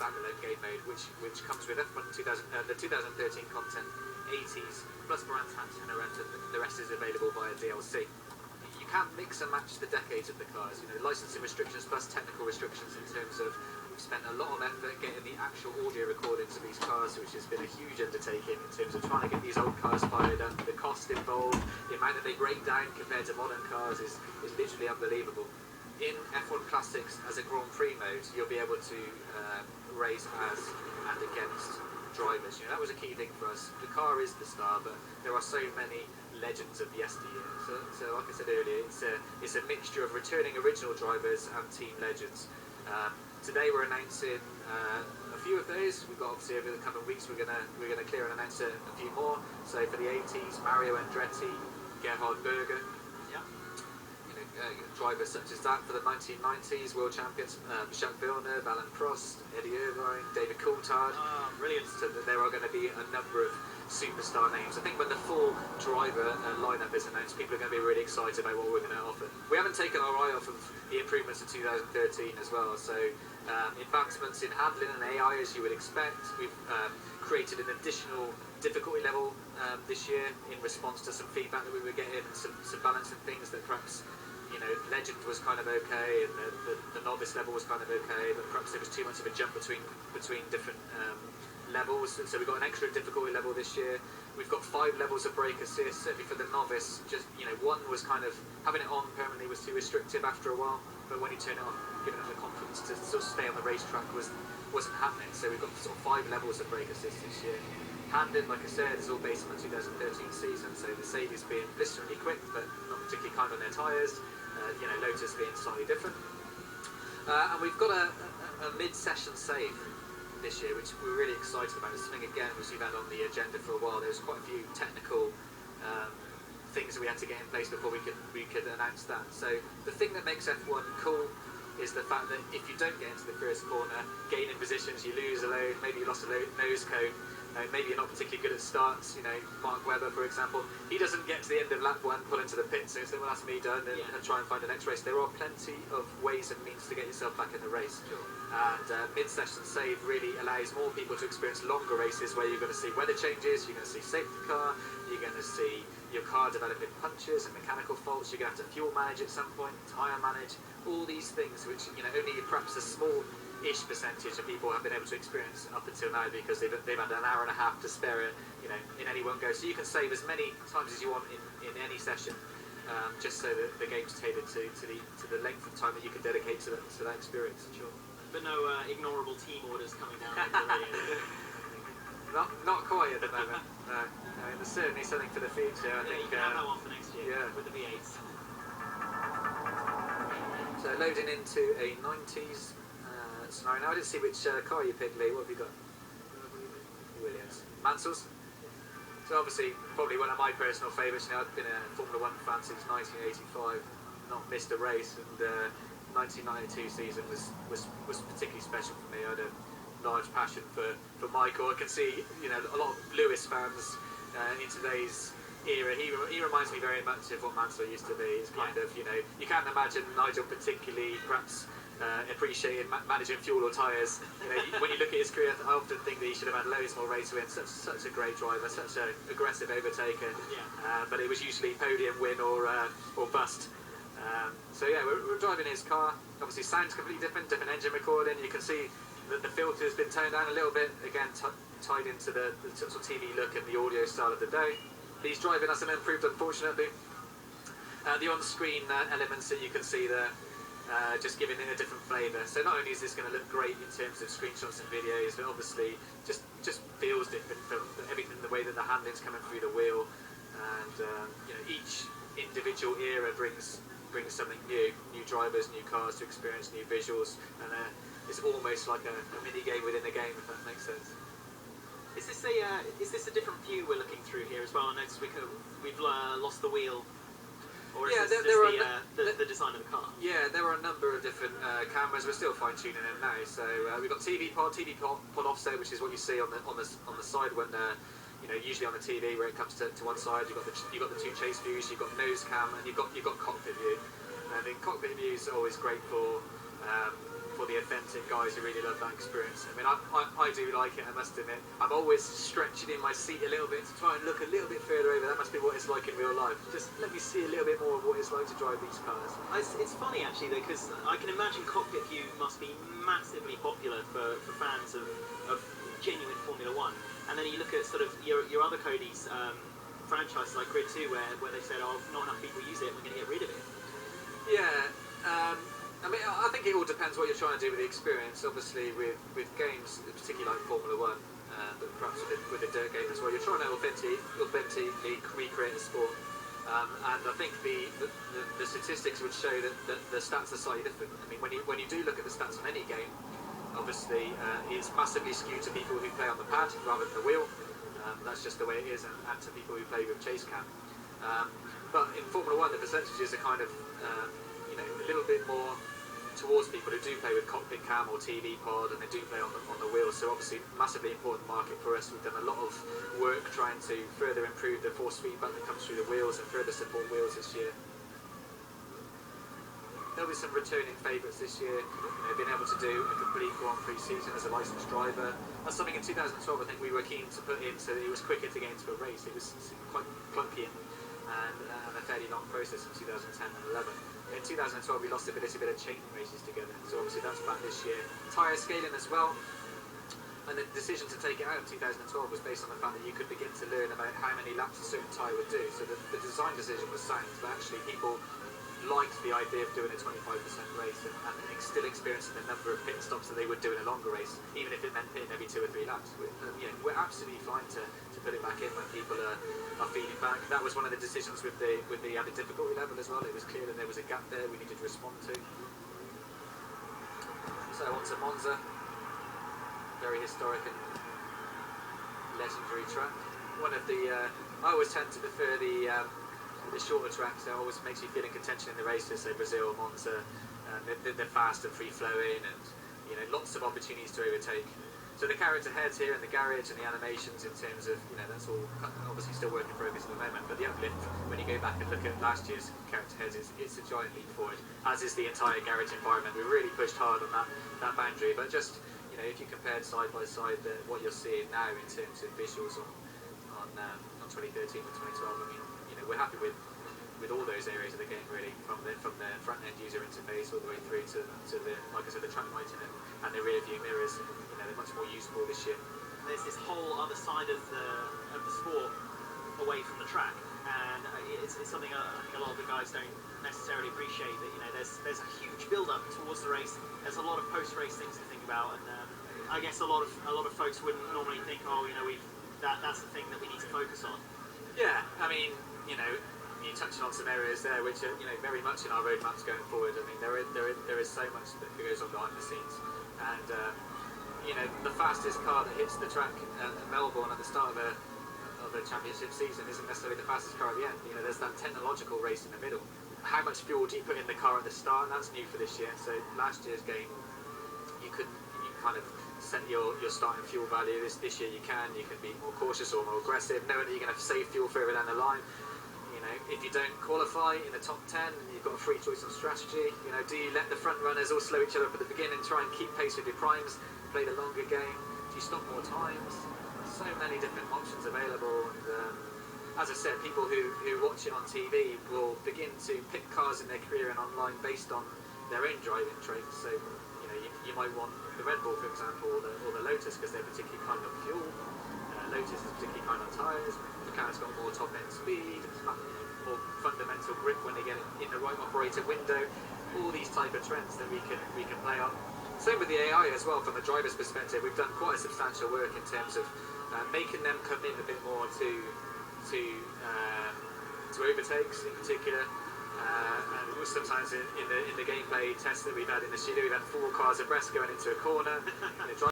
standalone game mode, which comes with F1 the 2013 content, 80s, plus brand antenna, and the rest is available via DLC. You can't mix and match the decades of the cars, you know, licensing restrictions plus technical restrictions in terms of we've spent a lot of effort getting the actual audio recordings of these cars, which has been a huge undertaking in terms of trying to get these old cars fired up. The cost involved, the amount that they break down compared to modern cars is literally unbelievable. In F1 Classics as a Grand Prix mode, you'll be able to race as and against drivers. You know, that was a key thing for us. The car is the star, but there are so many legends of yesteryear. So like I said earlier, it's a mixture of returning original drivers and team legends. Today we're announcing a few of those. We've got obviously over the coming weeks we're gonna clear and announce a few more. So for the 80s, Mario Andretti, Gerhard Berger. Drivers such as that. For the 1990s, world champions Jacques Villeneuve, Alain Prost, Eddie Irvine, David Coulthard. Brilliant. So there are going to be a number of superstar names. I think when the full driver lineup is announced, people are going to be really excited about what we're going to offer. We haven't taken our eye off of the improvements of 2013 as well. So advancements in handling and AI, as you would expect. We've created an additional difficulty level this year in response to some feedback that we were getting, and some balancing things that perhaps, you know, Legend was kind of okay, and the novice level was kind of okay, but perhaps there was too much of a jump between different levels. So we've got an extra difficulty level this year. We've got 5 levels of brake assist. Certainly for the novice, just, you know, one was kind of having it on permanently was too restrictive after a while, but when you turn it on, giving it the confidence to sort of stay on the racetrack wasn't happening. So we've got sort of 5 levels of brake assist this year. Handling, like I said, is all based on the 2013 season, so the Mercedes being blisteringly quick, but not particularly kind on their tyres. You know, Lotus being slightly different. And we've got a mid-session save this year, which we're really excited about. It's something, again, which we've had on the agenda for a while. There's quite a few technical things that we had to get in place before we could announce that. So the thing that makes F1 cool is the fact that if you don't get into the first corner, gaining positions, you lose a load, maybe you lost a nose cone, maybe you're not particularly good at starts. You know, Mark Webber, for example, he doesn't get to the end of lap 1, pull into the pit, so say, well, that's me done, and try and find the next race. There are plenty of ways and means to get yourself back in the race. Sure. And mid-session save really allows more people to experience longer races where you're going to see weather changes, you're going to see safety car, you're going to see your car developing punches and mechanical faults, you're going to have to fuel manage at some point, tyre manage, all these things which, you know, only perhaps a small-ish percentage of people have been able to experience up until now, because they've had an hour and a half to spare it, you know, in any one go. So you can save as many times as you want in any session, just so that the game's tailored to the length of time that you can dedicate to that experience. Sure. But no ignorable team orders coming down over the radio. Not quite at the moment. No, there's certainly something for the future. I think you can have that one for next year. Yeah. With the V8s. So loading into a 90s scenario. Now I didn't see which car you picked, Lee. What have you got? Williams. Mansell's? So obviously, probably one of my personal favourites. You know, I've been a Formula 1 fan since 1985. Not missed a race, and 1992 season was particularly special for me. I had a large passion for Michael. I can see, you know, a lot of Lewis fans in today's era. He reminds me very much of what Mansell used to be. It's kind of, you know, you can't imagine Nigel particularly perhaps appreciating managing fuel or tyres. You know, when you look at his career, I often think that he should have had loads more race wins. Such a great driver, such an aggressive overtaker. But it was usually podium win or bust. So yeah, we're driving his car. Obviously, sounds completely different engine recording. You can see that the filter has been toned down a little bit. Again, tied into the sort of TV look and the audio style of the day. He's driving us an improved, unfortunately. The on-screen elements that you can see there, just giving it a different flavour. So not only is this going to look great in terms of screenshots and videos, but obviously just feels different from everything, the way that the handling's coming through the wheel, and you know, each individual era brings something new drivers, new cars to experience, new visuals, and it's almost like a mini game within a game, if that makes sense. Is this a different view we're looking through here as well? I noticed we've lost the wheel. Or is this the design of the car? Yeah, there are a number of different cameras. We're still fine-tuning them now. So we've got TV pod offset, which is what you see on the side when you know, usually on the TV where it comes to one side. You've got the two chase views, you've got nose cam, and you've got cockpit view. And the cockpit view is always great for for the authentic guys who really love that experience. I mean, I do like it, I must admit. I'm always stretching in my seat a little bit to try and look a little bit further over. That must be what it's like in real life. Just let me see a little bit more of what it's like to drive these cars. It's funny actually though, because I can imagine Cockpit View must be massively popular for fans of genuine Formula One. And then you look at sort of your other Cody's franchises like Grid 2 where they said, oh, not enough people use it, we're going to get rid of it. Yeah. I mean, I think it all depends what you're trying to do with the experience. Obviously, with games, particularly like Formula One, but perhaps with a dirt game as well, you're trying to authentically recreate the sport. And I think the statistics would show that the stats are slightly different. I mean, when you do look at the stats on any game, obviously it's massively skewed to people who play on the pad rather than the wheel. That's just the way it is, and to people who play with chase cam. But in Formula One, the percentages are kind of a little bit more towards people who do play with cockpit cam or TV pod, and they do play on the wheel. So obviously, massively important market for us. We've done a lot of work trying to further improve the force feedback that comes through the wheels and further support wheels this year. There'll be some returning favourites this year. Being able to do a complete Grand Prix season as a licensed driver. That's something in 2012 I think we were keen to put in, so that it was quicker to get into a race. It was quite clunky and a fairly long process in 2010 and 11. In 2012 we lost the ability to chain races together, so obviously that's back this year. Tyre scaling as well, and the decision to take it out in 2012 was based on the fact that you could begin to learn about how many laps a certain tyre would do. So the design decision was sound, but actually people liked the idea of doing a 25% race and still experiencing the number of pit stops that they would do in a longer race, even if it meant pitting every 2 or 3 laps. We're absolutely fine to put it back in when people are feeding back. That was one of the decisions with the added difficulty level as well. It was clear that there was a gap there we needed to respond to. So on to Monza, very historic and legendary track. One of the I always tend to prefer the shorter tracks. It always makes you feel in contention in the races. So Brazil, Monza, they're fast and free flowing, and lots of opportunities to overtake. So the character heads here in the garage and the animations in terms of, that's all obviously still work in progress at the moment, but the uplift, when you go back and look at last year's character heads, it's a giant leap forward, as is the entire garage environment. We really pushed hard on that boundary, but just, if you compared side by side what you're seeing now in terms of visuals on 2013 and 2012, I mean, we're happy with all those areas of the game really, from the front end user interface all the way through to the, like I said, the track lighting and the rear view mirrors. They're much more useful this year. There's this whole other side of the sport away from the track, and it's something I think a lot of the guys don't necessarily appreciate. That there's a huge build-up towards the race. There's a lot of post-race things to think about, and I guess a lot of folks wouldn't normally think, that's the thing that we need to focus on. Yeah, I mean, you touched on some areas there which are very much in our roadmaps going forward. I mean, there is so much that goes on behind the scenes, and the fastest car that hits the track at Melbourne at the start of a championship season isn't necessarily the fastest car at the end. There's that technological race in the middle. How much fuel do you put in the car at the start? And that's new for this year. So last year's game, you kind of set your starting fuel value. This year you can be more cautious or more aggressive, knowing that you're going to save fuel further down the line. If you don't qualify in the top 10, you've got a free choice on strategy. Do you let the front runners all slow each other up at the beginning, try and keep pace with your primes, play the longer game? Do you stop more times? So many different options available. And as I said, people who watch it on TV will begin to pick cars in their career and online based on their own driving traits. So you might want the Red Bull, for example, or the Lotus because they're particularly kind on fuel. Lotus is particularly kind on tyres. The car's got more top end speed, more fundamental grip when they get in the right operator window. All these type of trends that we can play on. Same with the AI as well. From a driver's perspective, we've done quite a substantial work in terms of making them come in a bit more to overtakes in particular. And sometimes in the gameplay tests that we've had in the studio, we've had 4 cars abreast going into a corner.